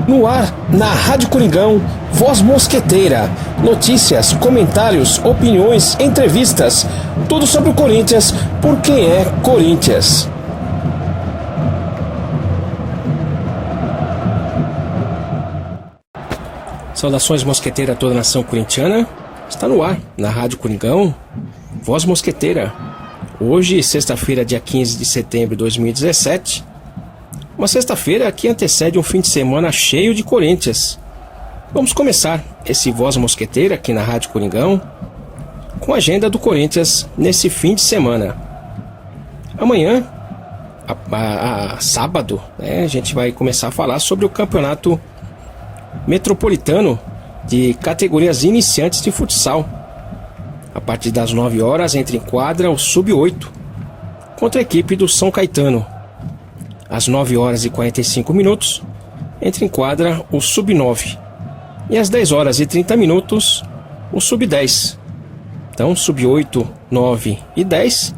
No ar, na Rádio Coringão, Voz Mosqueteira. Notícias, comentários, opiniões, entrevistas. Tudo sobre o Corinthians, por quem é Corinthians. Saudações mosqueteira a toda a nação corintiana. Está no ar, na Rádio Coringão, Voz Mosqueteira. Hoje, sexta-feira, dia 15 de setembro de 2017. Uma sexta-feira que antecede um fim de semana cheio de Corinthians. Vamos começar esse Voz Mosqueteira aqui na Rádio Coringão com a agenda do Corinthians nesse fim de semana. Amanhã, sábado, a gente vai começar a falar sobre o campeonato metropolitano de categorias iniciantes de futsal. A partir das 9 horas entra em quadra o Sub-8 contra a equipe do São Caetano. Às 9 horas e 45 minutos entra em quadra o Sub-9 e às 10 horas e 30 minutos o Sub-10. Então Sub-8, 9 e 10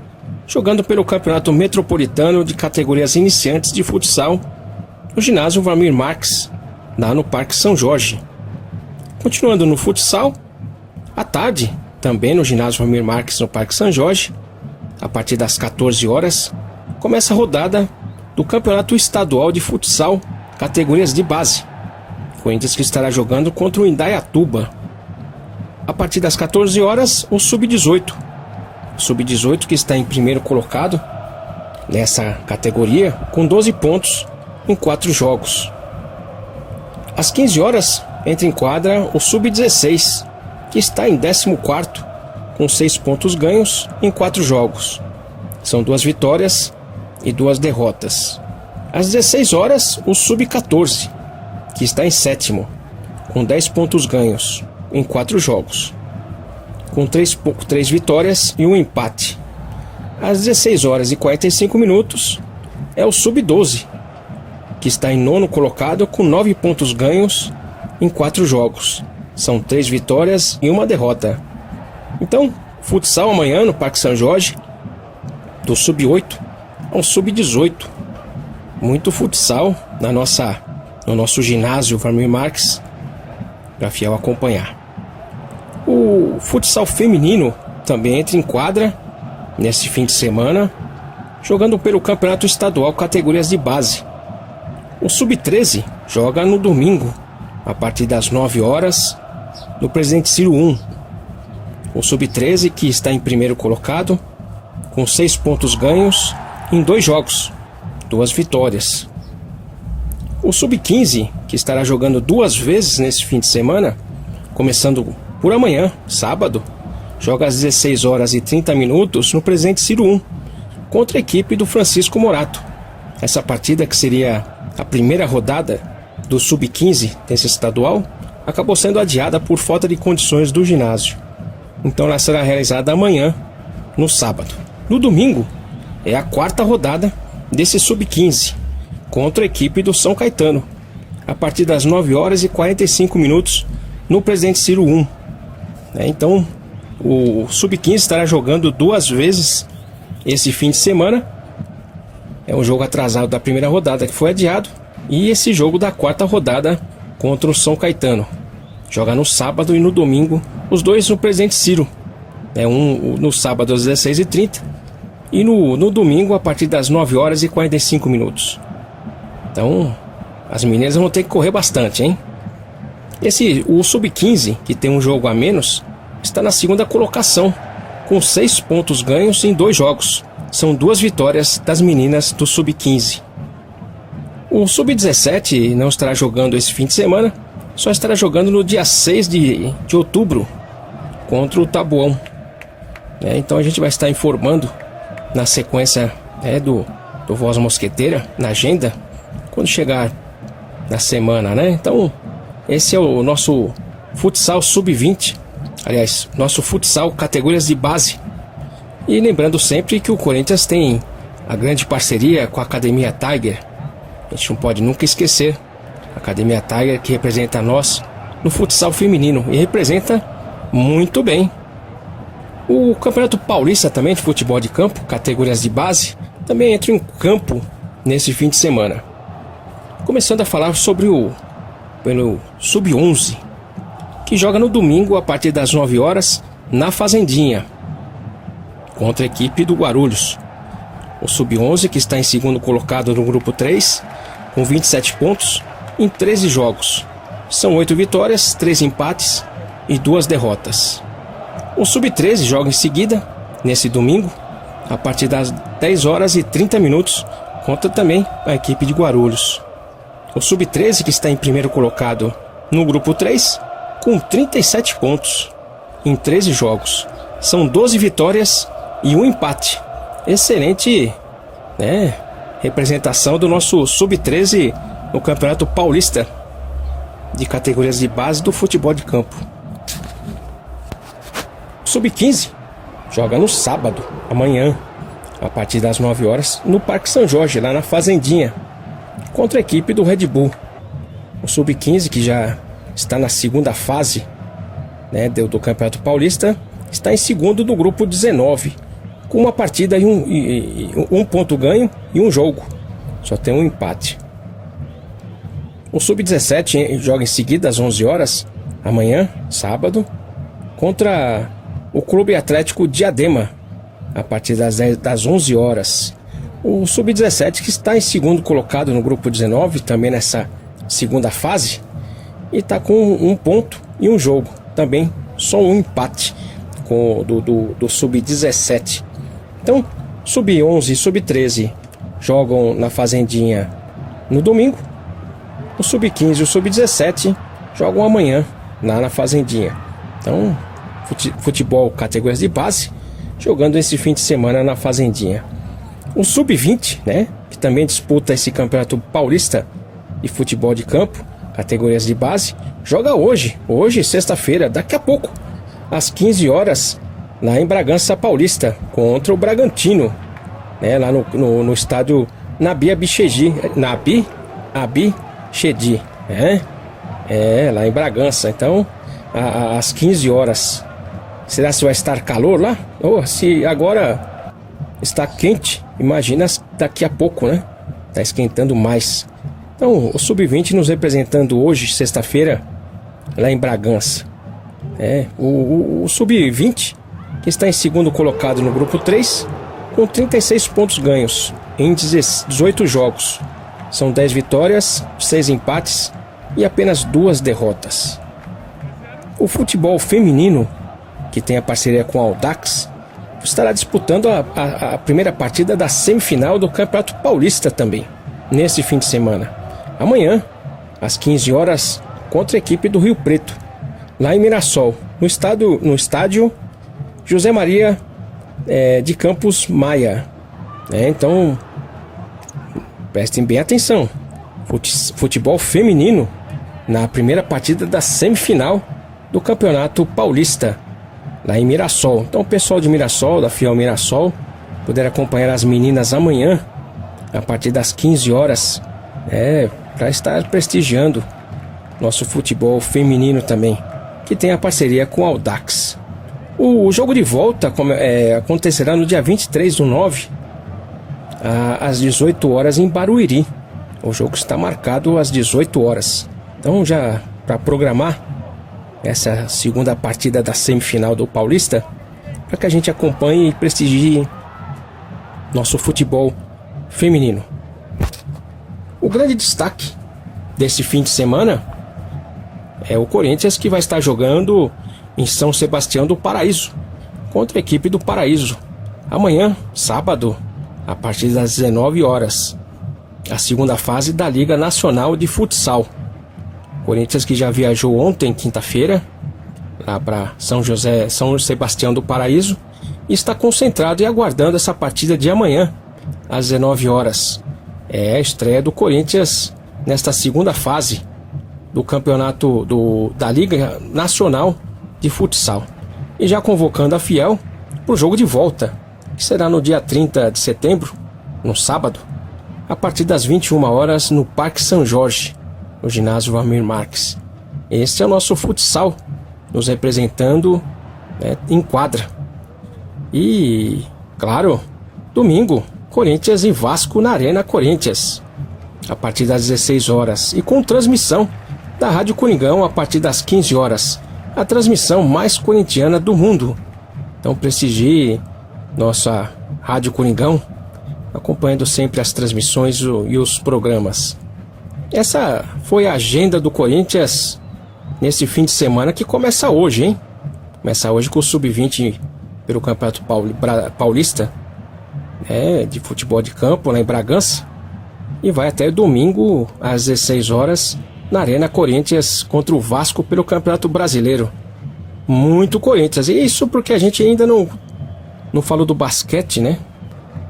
jogando pelo campeonato metropolitano de categorias iniciantes de futsal no ginásio Valmir Marques, lá no Parque São Jorge. Continuando no futsal, à tarde, também no ginásio Valmir Marques, no Parque São Jorge, a partir das 14 horas, começa a rodada do Campeonato Estadual de Futsal, categorias de base. Corinthians que estará jogando contra o Indaiatuba. A partir das 14 horas, o Sub-18. O Sub-18 que está em primeiro colocado nessa categoria, com 12 pontos em 4 jogos. Às 15 horas, entra em quadra o Sub-16, que está em 14º, com 6 pontos ganhos em 4 jogos. São 2 vitórias e 2 derrotas. Às 16 horas, o Sub-14, que está em 7º, com 10 pontos ganhos em 4 jogos, com 3 vitórias e 1 empate. Às 16 horas e 45 minutos, é o Sub-12, que está em 9º colocado, com 9 pontos ganhos em 4 jogos. São 3 vitórias e 1 derrota. Então, futsal amanhã no Parque São Jorge, do Sub-8 ao Sub-18. Muito futsal no nosso ginásio Valmir Marques, para fiel acompanhar. O futsal feminino também entra em quadra nesse fim de semana, jogando pelo Campeonato Estadual categorias de base. O Sub-13 joga no domingo, a partir das 9 horas, no Presidente Ciro 1. O Sub-13 que está em primeiro colocado, com 6 pontos ganhos em 2 jogos, 2 vitórias. O Sub-15, que estará jogando 2 vezes nesse fim de semana, começando por amanhã, sábado, joga às 16 horas e 30 minutos no Presidente Ciro 1, contra a equipe do Francisco Morato. Essa partida, que seria a primeira rodada do Sub-15 desse estadual, acabou sendo adiada por falta de condições do ginásio. Então ela será realizada amanhã, no sábado. No domingo, é a 4ª rodada desse Sub-15, contra a equipe do São Caetano, a partir das 9 horas e 45 minutos no Presidente Ciro 1. Então, o Sub-15 estará jogando 2 vezes esse fim de semana. É um jogo atrasado da primeira rodada que foi adiado, e esse jogo da 4ª rodada contra o São Caetano. Joga no sábado e no domingo, os dois no Presidente Ciro. Um no sábado às 16h30 e no domingo a partir das 9 horas e 45 minutos. Então, as meninas vão ter que correr bastante, hein? O Sub-15, que tem um jogo a menos, está na 2ª colocação, com 6 pontos ganhos em 2 jogos. São 2 vitórias das meninas do Sub-15. O Sub-17 não estará jogando esse fim de semana, só estará jogando no dia 6 de outubro, contra o Taboão. Então a gente vai estar informando na sequência do Voz Mosqueteira, na agenda, quando chegar na semana, Então, esse é o nosso futsal Sub-20, aliás, nosso futsal categorias de base. E lembrando sempre que o Corinthians tem a grande parceria com a Academia Tiger. A gente não pode nunca esquecer a Academia Tiger, que representa nós no futsal feminino, e representa muito bem. O Campeonato Paulista também de futebol de campo, categorias de base, também entra em campo nesse fim de semana. Começando a falar sobre o pelo Sub-11, que joga no domingo a partir das 9 horas na Fazendinha, contra a equipe do Guarulhos. O Sub-11, que está em segundo colocado no grupo 3, com 27 pontos em 13 jogos. São 8 vitórias, 3 empates e 2 derrotas. O Sub-13 joga em seguida, nesse domingo, a partir das 10 horas e 30 minutos, contra também a equipe de Guarulhos. O Sub-13, que está em primeiro colocado no grupo 3, com 37 pontos em 13 jogos. São 12 vitórias e 1 empate. Excelente, né, representação do nosso Sub-13 no Campeonato Paulista de categorias de base do futebol de campo. O Sub-15 joga no sábado, amanhã, a partir das 9 horas, no Parque São Jorge, lá na Fazendinha, contra a equipe do Red Bull. O Sub-15, que já está na segunda fase, né, do Campeonato Paulista, está em segundo do grupo 19, com uma partida e um ponto ganho e um jogo. Só tem um empate. O Sub-17 joga em seguida às 11 horas, amanhã, sábado, contra o Clube Atlético Diadema, a partir das 11 horas. O Sub-17, que está em segundo colocado no grupo 19, também nessa segunda fase, e está com um ponto e um jogo. Também só um empate do Sub-17. Então, Sub-11 e Sub-13 jogam na Fazendinha no domingo. O Sub-15 e o Sub-17 jogam amanhã lá na Fazendinha. Então, futebol categorias de base, jogando esse fim de semana na Fazendinha. O Sub-20, né, que também disputa esse Campeonato Paulista de futebol de campo, categorias de base, joga hoje, sexta-feira, daqui a pouco, às 15 horas, lá em Bragança Paulista, contra o Bragantino, né, lá no estádio Nabi Abichedi, lá em Bragança. Então, às 15 horas. Será se vai estar calor lá? Ou se agora está quente, imagina daqui a pouco, né? Está esquentando mais. Então, o Sub-20 nos representando hoje, sexta-feira, lá em Bragança. O Sub-20, que está em segundo colocado no grupo 3, com 36 pontos ganhos em 18 jogos. São 10 vitórias, 6 empates e apenas 2 derrotas. O futebol feminino, que tem a parceria com a Audax, estará disputando a primeira partida da semifinal do Campeonato Paulista também, nesse fim de semana. Amanhã, às 15 horas, contra a equipe do Rio Preto, lá em Mirassol, no estádio José Maria de Campos Maia. Então, prestem bem atenção. Futebol feminino na primeira partida da semifinal do Campeonato Paulista, lá em Mirassol. Então, o pessoal de Mirassol, da Fiel Mirassol, poder acompanhar as meninas amanhã, a partir das 15 horas, para estar prestigiando nosso futebol feminino também, que tem a parceria com a Audax. O jogo de volta acontecerá no dia 23/9, às 18 horas em Barueri. O jogo está marcado às 18 horas. Então, já para programar essa segunda partida da semifinal do Paulista, para que a gente acompanhe e prestigie nosso futebol feminino. O grande destaque desse fim de semana é o Corinthians, que vai estar jogando em São Sebastião do Paraíso, contra a equipe do Paraíso, amanhã, sábado, a partir das 19 horas, a segunda fase da Liga Nacional de Futsal. Corinthians, que já viajou ontem, quinta-feira, lá para São Sebastião do Paraíso, e está concentrado e aguardando essa partida de amanhã, às 19 horas. É a estreia do Corinthians nesta segunda fase do campeonato da Liga Nacional de Futsal. E já convocando a Fiel para o jogo de volta, que será no dia 30 de setembro, no sábado, a partir das 21 horas, no Parque São Jorge, no ginásio Valmir Marques. Este é o nosso futsal, nos representando em quadra. E, claro, domingo, Corinthians e Vasco na Arena Corinthians, a partir das 16 horas, e com transmissão da Rádio Coringão a partir das 15 horas. A transmissão mais corintiana do mundo. Então prestigie nossa Rádio Coringão, acompanhando sempre as transmissões e os programas. Essa foi a agenda do Corinthians nesse fim de semana que começa hoje, hein? Começa hoje com o Sub-20 pelo Campeonato Paulista, de futebol de campo lá em Bragança, e vai até domingo às 16 horas na Arena Corinthians contra o Vasco pelo Campeonato Brasileiro. Muito Corinthians, e isso porque a gente ainda não falou do basquete, né?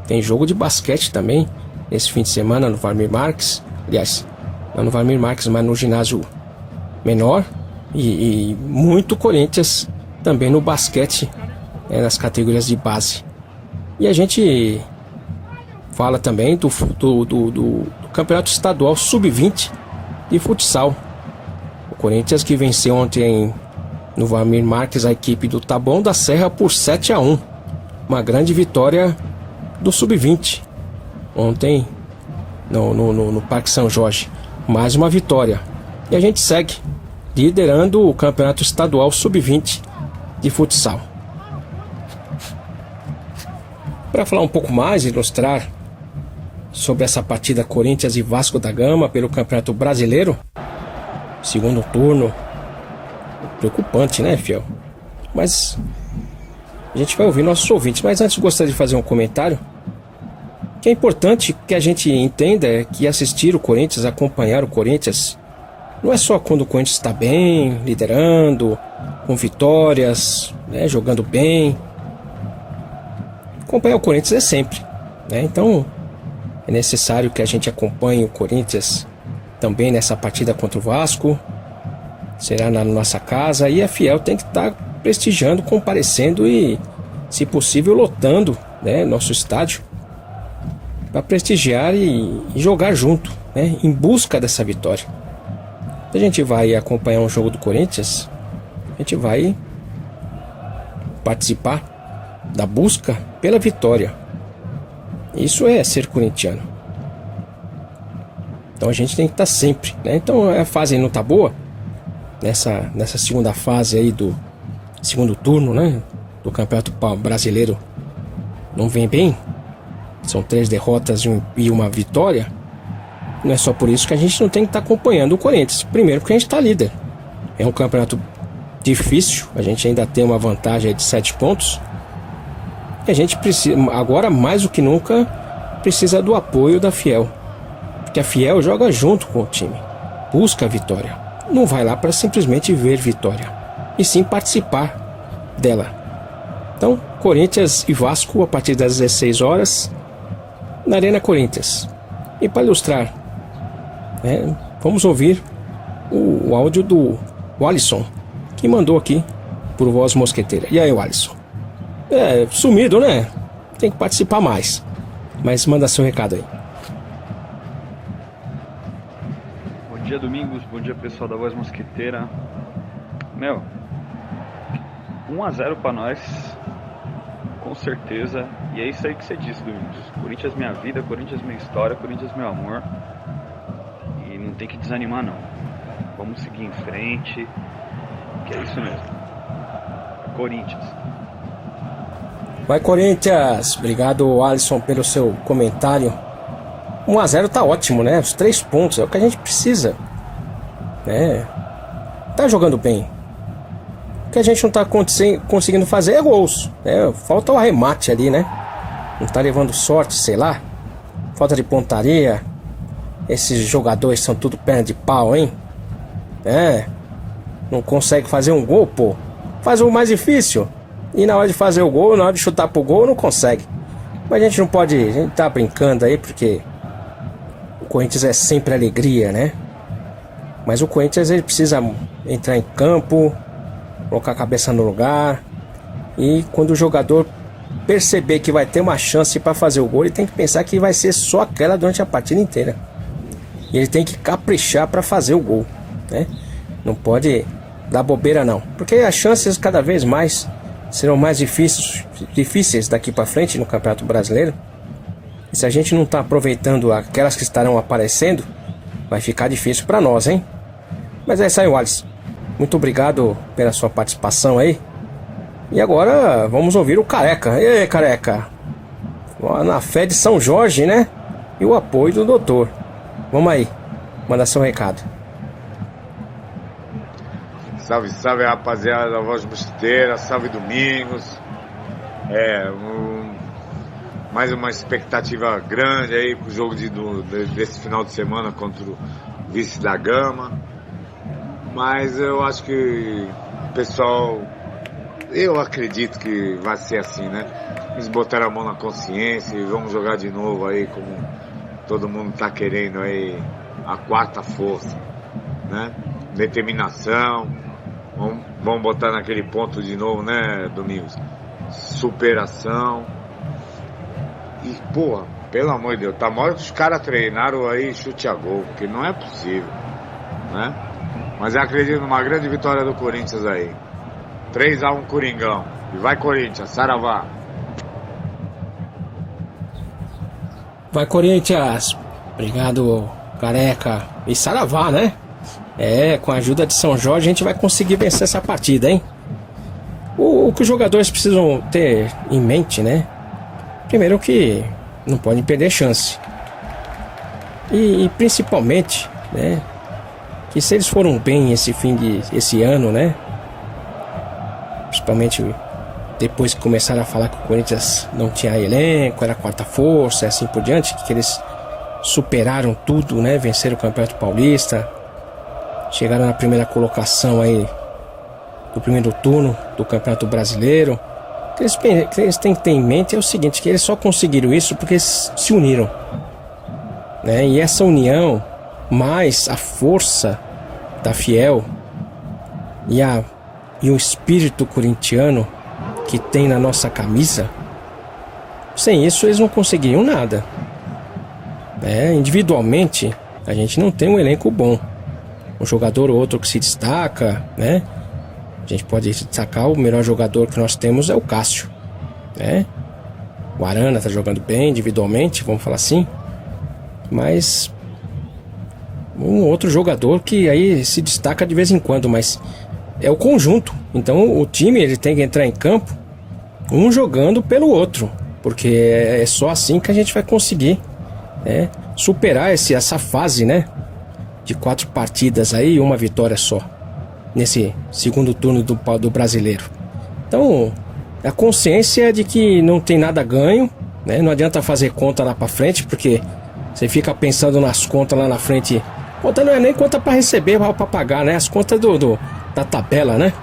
Tem jogo de basquete também esse fim de semana no Vladimir Marques, aliás, não no Vladimir Marques, mas no ginásio menor, e muito Corinthians também no basquete, nas categorias de base. E a gente fala também do Campeonato Estadual Sub-20 de futsal. O Corinthians que venceu ontem no Vladimir Marques a equipe do Taboão da Serra por 7-1. Uma grande vitória do Sub-20 ontem no Parque São Jorge. Mais uma vitória. E a gente segue liderando o Campeonato Estadual Sub-20 de futsal. Para falar um pouco mais e ilustrar sobre essa partida Corinthians e Vasco da Gama pelo Campeonato Brasileiro, segundo turno, preocupante, né, fiel? Mas a gente vai ouvir nossos ouvintes. Mas antes gostaria de fazer um comentário que é importante que a gente entenda que assistir o Corinthians, acompanhar o Corinthians, não é só quando o Corinthians está bem, liderando, com vitórias, jogando bem. Acompanhar o Corinthians é sempre, né? Então é necessário que a gente acompanhe o Corinthians também nessa partida contra o Vasco. Será na nossa casa, e a Fiel tem que estar prestigiando, comparecendo e, se possível, lotando, nosso estádio para prestigiar e jogar junto, em busca dessa vitória. A gente vai acompanhar um jogo do Corinthians, a gente vai participar da busca pela vitória. Isso é ser corintiano. Então a gente tem que estar sempre, Então a fase não está boa nessa segunda fase aí do segundo turno, do Campeonato Brasileiro. Não vem bem. São 3 derrotas e uma vitória. Não é só por isso que a gente não tem que estar acompanhando o Corinthians. Primeiro porque a gente está líder. É um campeonato difícil. A gente ainda tem uma vantagem de 7 pontos. E a gente precisa, agora mais do que nunca, precisa do apoio da Fiel. Porque a Fiel joga junto com o time. Busca a vitória. Não vai lá para simplesmente ver vitória, e sim participar dela. Então, Corinthians e Vasco a partir das 16 horas na Arena Corinthians. E para ilustrar, vamos ouvir o áudio do Alisson, que mandou aqui por Voz Mosqueteira. E aí, Alisson? Sumido, né? Tem que participar mais. Mas manda seu recado aí. Bom dia, Domingos. Bom dia, pessoal da Voz Mosqueteira. 1-0 pra nós, com certeza. E é isso aí que você disse, Domingos. Corinthians minha vida, Corinthians minha história, Corinthians meu amor. E não tem que desanimar, não. Vamos seguir em frente, que é isso mesmo. Corinthians. Vai, Corinthians! Obrigado, Alisson, pelo seu comentário. 1-0 tá ótimo, Os 3 pontos é o que a gente precisa, Tá jogando bem. O que a gente não tá conseguindo fazer é gols, Falta o arremate ali, Não tá levando sorte, sei lá. Falta de pontaria. Esses jogadores são tudo perna de pau, hein? Não consegue fazer um gol, pô. Faz o mais difícil. E na hora de fazer o gol, na hora de chutar pro gol, não consegue. Mas a gente não pode... A gente tá brincando aí porque o Corinthians é sempre alegria, Mas o Corinthians, ele precisa entrar em campo, colocar a cabeça no lugar. E quando o jogador perceber que vai ter uma chance para fazer o gol, ele tem que pensar que vai ser só aquela durante a partida inteira. E ele tem que caprichar para fazer o gol, Não pode dar bobeira, não. Porque as chances cada vez mais serão mais difíceis daqui para frente no Campeonato Brasileiro. E se a gente não está aproveitando aquelas que estarão aparecendo, vai ficar difícil para nós, hein? Mas é isso aí, Wallace. Muito obrigado pela sua participação aí. E agora vamos ouvir o Careca. E aí, Careca? Na fé de São Jorge, né? E o apoio do doutor. Vamos aí, manda seu recado. Salve, salve, rapaziada da Voz Mosquiteira. Salve, Domingos. Mais uma expectativa grande aí pro jogo desse final de semana contra o Vice da Gama. Mas eu acho que o pessoal, eu acredito que vai ser assim, né? Eles botaram a mão na consciência e vamos jogar de novo aí, como todo mundo tá querendo aí, a quarta força, né? Determinação, vamos botar naquele ponto de novo, né, Domingos? Superação. E, porra, pelo amor de Deus, tá maior que os caras treinaram aí chute a gol, porque não é possível, né? Mas eu acredito numa grande vitória do Corinthians aí. 3-1 Coringão. E vai Corinthians, saravá. Vai Corinthians. Obrigado, Careca. E saravá, né? Com a ajuda de São Jorge a gente vai conseguir vencer essa partida, hein? O que os jogadores precisam ter em mente, né? Primeiro que não podem perder chance. E principalmente, né? Que se eles foram bem esse ano, né? Principalmente depois que começaram a falar que o Corinthians não tinha elenco, era quarta força e assim por diante, que eles superaram tudo, né? Venceram o Campeonato Paulista, chegaram na primeira colocação aí do primeiro turno do Campeonato Brasileiro. O que eles têm que ter em mente é o seguinte, que eles só conseguiram isso porque eles se uniram, né? E essa união, mais a força da Fiel e o espírito corintiano que tem na nossa camisa, sem isso eles não conseguiriam nada, né? Individualmente a gente não tem um elenco bom, um jogador ou outro que se destaca, né? A gente pode destacar, o melhor jogador que nós temos é o Cássio, né? O Arana tá jogando bem individualmente, vamos falar assim, mas um outro jogador que aí se destaca de vez em quando, mas é o conjunto. Então o time ele tem que entrar em campo um jogando pelo outro, porque é só assim que a gente vai conseguir, né, superar essa fase, né, de 4 partidas aí, uma vitória só nesse segundo turno do Brasileiro. Então a consciência é de que não tem nada ganho, né? Não adianta fazer conta lá pra frente, porque você fica pensando nas contas lá na frente. Conta não é nem conta pra receber, pra pagar, né? As contas da tabela, né?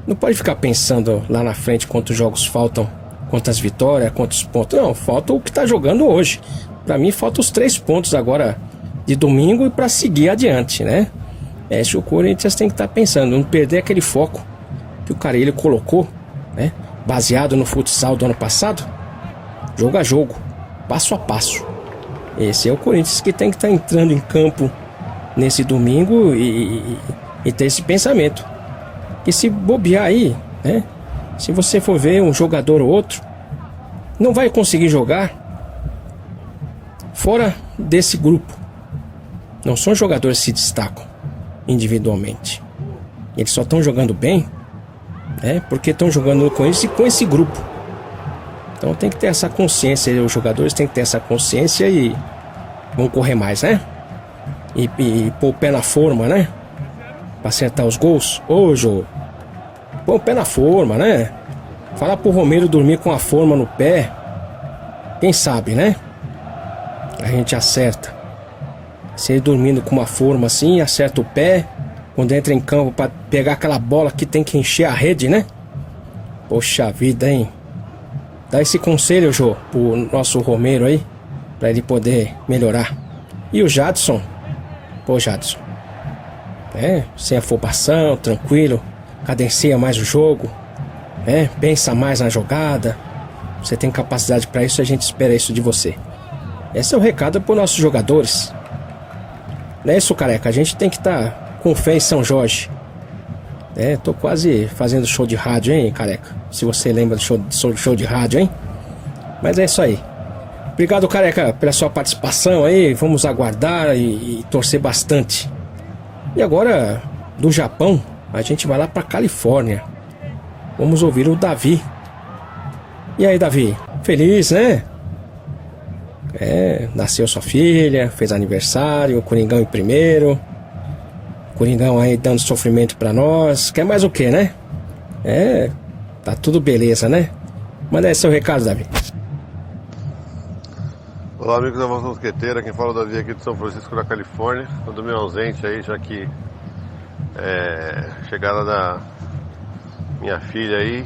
Não pode ficar pensando lá na frente quantos jogos faltam, quantas vitórias, quantos pontos. Não, falta o que tá jogando hoje. Pra mim falta os 3 pontos agora de domingo e pra seguir adiante, né? É isso que o Corinthians tem que estar pensando, não perder aquele foco que o Carille colocou, né? Baseado no futsal do ano passado, jogo a jogo, passo a passo. Esse é o Corinthians que tem que estar entrando em campo nesse domingo e ter esse pensamento. E se bobear aí, né? Se você for ver um jogador ou outro, não vai conseguir jogar fora desse grupo. Não são jogadores que se destacam individualmente. Eles só estão jogando bem, né, porque estão jogando com esse grupo. Então tem que ter essa consciência, os jogadores têm que ter essa consciência e vão correr mais, né? E pôr o pé na forma, né? Pra acertar os gols. Ô, Jô, pôr o pé na forma, né? Falar pro Romero dormir com a forma no pé. Quem sabe, né? A gente acerta. Se ele dormindo com uma forma assim, acerta o pé quando entra em campo pra pegar aquela bola que tem que encher a rede, né? Poxa vida, hein? Dá esse conselho, Jô, pro nosso Romero aí, pra ele poder melhorar. E o Jadson? Pô, Jadson, sem afobação, tranquilo, cadencia mais o jogo, pensa mais na jogada. Você tem capacidade pra isso, a gente espera isso de você. Esse é o recado pros nossos jogadores. Não é isso, Careca? A gente tem que estar com fé em São Jorge. Tô quase fazendo show de rádio, hein, Careca? Se você lembra do show de rádio, hein? Mas é isso aí. Obrigado, Careca, pela sua participação aí. Vamos aguardar e torcer bastante E agora, do Japão, a gente vai lá para Califórnia. Vamos ouvir o Davi. E aí, Davi? Feliz, né? Nasceu sua filha, fez aniversário, o Coringão em primeiro. Coringão aí dando sofrimento pra nós. Quer mais o que, né? Tá tudo beleza, né? Manda aí seu recado, Davi. Olá, amigos da Voz Mosqueteira, quem fala é o Davi aqui de São Francisco da Califórnia. Ando meio ausente aí, já que chegada da minha filha aí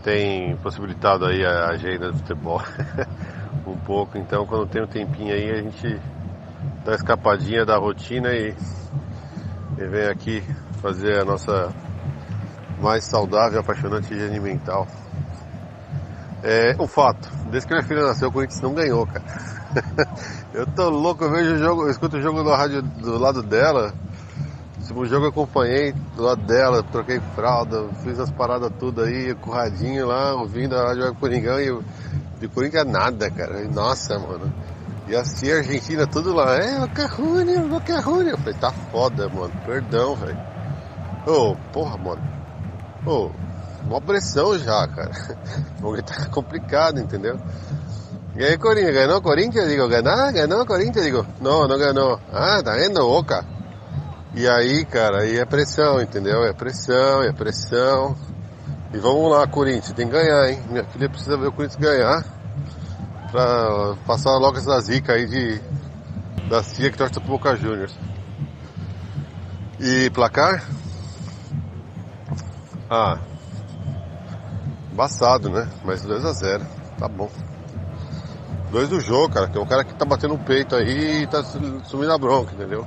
tem possibilitado aí a agenda do futebol um pouco, então quando tem um tempinho aí a gente dá uma escapadinha da rotina e vem aqui fazer a nossa mais saudável e apaixonante higiene mental. Um fato, desde que minha filha nasceu, o Corinthians não ganhou, cara. Eu tô louco, eu vejo o jogo, eu escuto o jogo no rádio do lado dela. O jogo eu acompanhei do lado dela, troquei fralda, fiz as paradas tudo aí, curradinho lá, ouvindo a rádio Coringão e de Corinthians nada, cara. Nossa, mano. E assim a Argentina tudo lá, Boca Juniors. Eu falei, tá foda, mano, perdão, velho. Porra, mano. Uma pressão já, cara. Porque tá complicado, entendeu? E aí, Corinthians, ganhou o Corinthians? Digo, ganhou o Corinthians? Digo, não ganhou. Ah, tá vendo, Boca? E aí, cara, aí é pressão, entendeu? É pressão. E vamos lá, Corinthians, tem que ganhar, hein? Minha filha precisa ver o Corinthians ganhar pra passar logo essa zica aí da tia que torce pro Boca Juniors. E placar? Embaçado, né? Mas 2-0, tá bom. 2 do jogo, cara. Tem um cara que tá batendo o peito aí e tá sumindo a bronca, entendeu?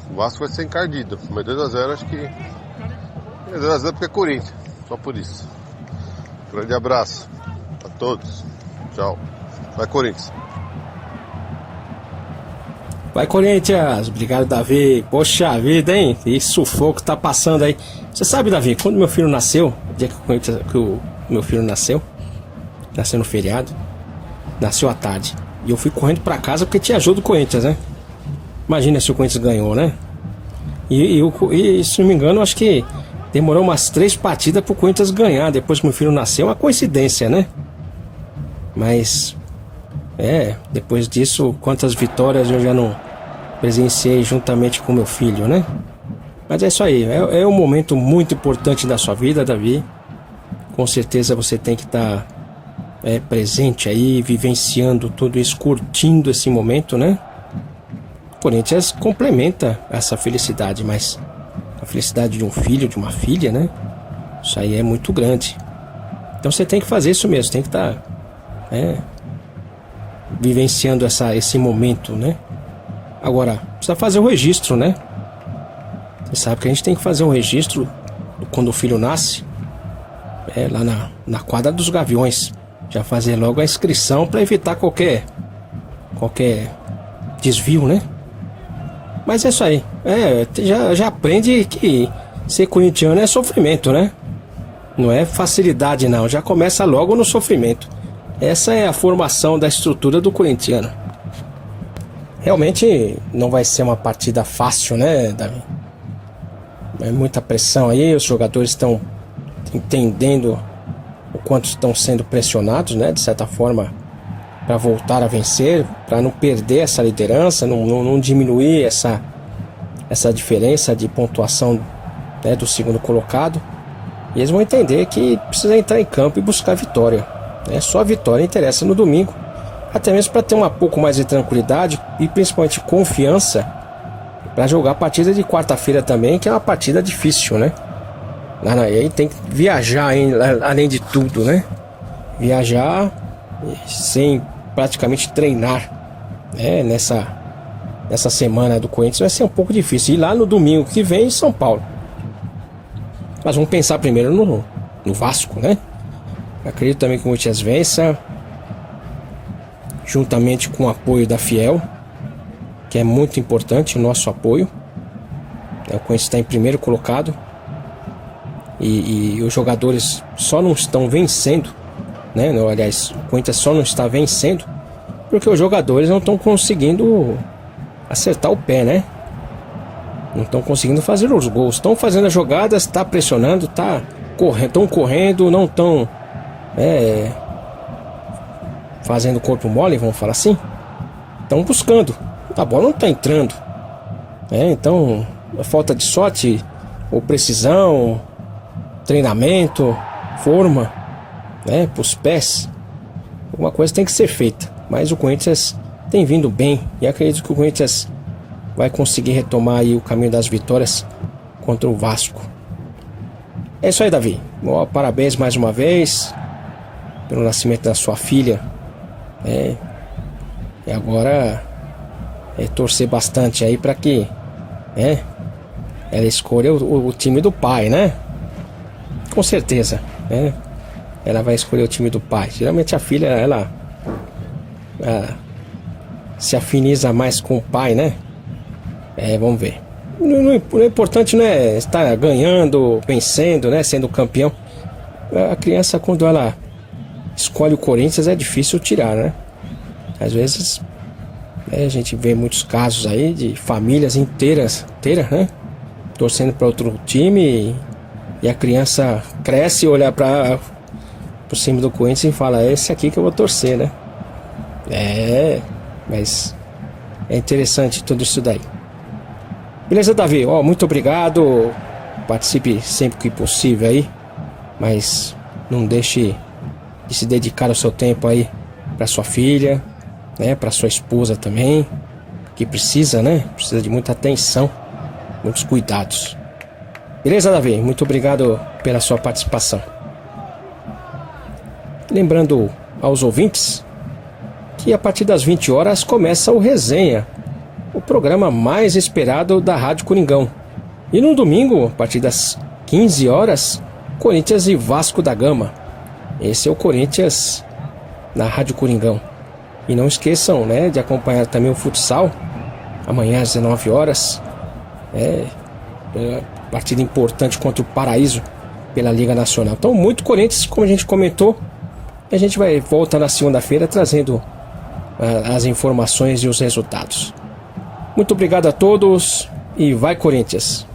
O Vasco vai ser encardido, mas 2-0 acho que 2-0 porque é Corinthians, só por isso. Grande abraço a todos, tchau. Vai Corinthians. Vai Corinthians, obrigado, Davi. Poxa vida, hein? Que sufoco tá passando aí. Você sabe, Davi, quando meu filho nasceu, o dia que o meu filho nasceu no feriado, nasceu à tarde, e eu fui correndo pra casa porque tinha jogo do Corinthians, né? Imagina se o Corinthians ganhou, né? E se não me engano, acho que demorou umas 3 partidas pro Corinthians ganhar depois que meu filho nasceu. Uma coincidência, né? Mas depois disso, quantas vitórias eu já não presenciei juntamente com meu filho, né? Mas é isso aí, é um momento muito importante da sua vida, Davi. Com certeza você tem que estar presente aí, vivenciando tudo isso, curtindo esse momento, né? O Corinthians complementa essa felicidade, mas a felicidade de um filho, de uma filha, né? Isso aí é muito grande. Então você tem que fazer isso mesmo, tem que estar vivenciando esse momento, né? Agora, precisa fazer o registro, né? Você sabe que a gente tem que fazer um registro quando o filho nasce, lá na quadra dos Gaviões. Já fazer logo a inscrição para evitar qualquer desvio, né? Mas é isso aí. Já aprende que ser corintiano é sofrimento, né? Não é facilidade, não. Já começa logo no sofrimento. Essa é a formação da estrutura do corintiano. Realmente não vai ser uma partida fácil, né, Davi? É muita pressão aí. Os jogadores estão entendendo o quanto estão sendo pressionados, né? De certa forma, para voltar a vencer, para não perder essa liderança, não diminuir essa diferença de pontuação, né, do segundo colocado. E eles vão entender que precisa entrar em campo e buscar a vitória, né? Só a vitória interessa no domingo, até mesmo para ter um pouco mais de tranquilidade e principalmente confiança para jogar a partida de quarta-feira também, que é uma partida difícil, né? E aí tem que viajar, além de tudo, né? Viajar sem praticamente treinar, né? Nessa semana do Corinthians vai ser um pouco difícil. E lá no domingo que vem em São Paulo. Mas vamos pensar primeiro no Vasco, né? Acredito também que o Corinthians vença, juntamente com o apoio da Fiel, que é muito importante o nosso apoio. O Corinthians está em primeiro colocado e os jogadores só não estão vencendo, né? Aliás, o Corinthians só não está vencendo porque os jogadores não estão conseguindo acertar o pé, né? Não estão conseguindo fazer os gols. Estão fazendo as jogadas, tá pressionando, estão correndo, não estão fazendo corpo mole, vamos falar assim. Estão buscando. A bola não está entrando. Então, a falta de sorte, ou precisão, treinamento, forma, para os pés. Alguma coisa tem que ser feita. Mas o Corinthians tem vindo bem. E acredito que o Corinthians vai conseguir retomar aí o caminho das vitórias contra o Vasco. É isso aí, Davi. Parabéns mais uma vez pelo nascimento da sua filha. E agora torcer bastante aí para que ela escolha o time do pai, né? Com certeza, ela vai escolher o time do pai. Geralmente a filha, ela se afiniza mais com o pai, né? Vamos ver. O importante não é estar ganhando, vencendo, né? Sendo campeão. A criança, quando ela escolhe o Corinthians, é difícil tirar, né? Às vezes a gente vê muitos casos aí de famílias inteiras, né? Torcendo para outro time, e a criança cresce e olha para o time do Corinthians e fala: é esse aqui que eu vou torcer, né? Mas é interessante tudo isso daí. Beleza, Davi? Muito obrigado. Participe sempre que possível aí, mas não deixe de se dedicar o seu tempo aí para sua filha, né? Para sua esposa também, que precisa, né? Precisa de muita atenção, muitos cuidados. Beleza, Davi? Muito obrigado pela sua participação. Lembrando aos ouvintes que a partir das 20 horas começa o Resenha, o programa mais esperado da Rádio Coringão. E no domingo, a partir das 15 horas, Corinthians e Vasco da Gama. Esse é o Corinthians na Rádio Coringão. E não esqueçam, né, de acompanhar também o futsal, amanhã às 19 horas. Partida importante contra o Paraíso pela Liga Nacional. Então, muito Corinthians, como a gente comentou. A gente vai voltar na segunda-feira trazendo as informações e os resultados. Muito obrigado a todos e vai Corinthians!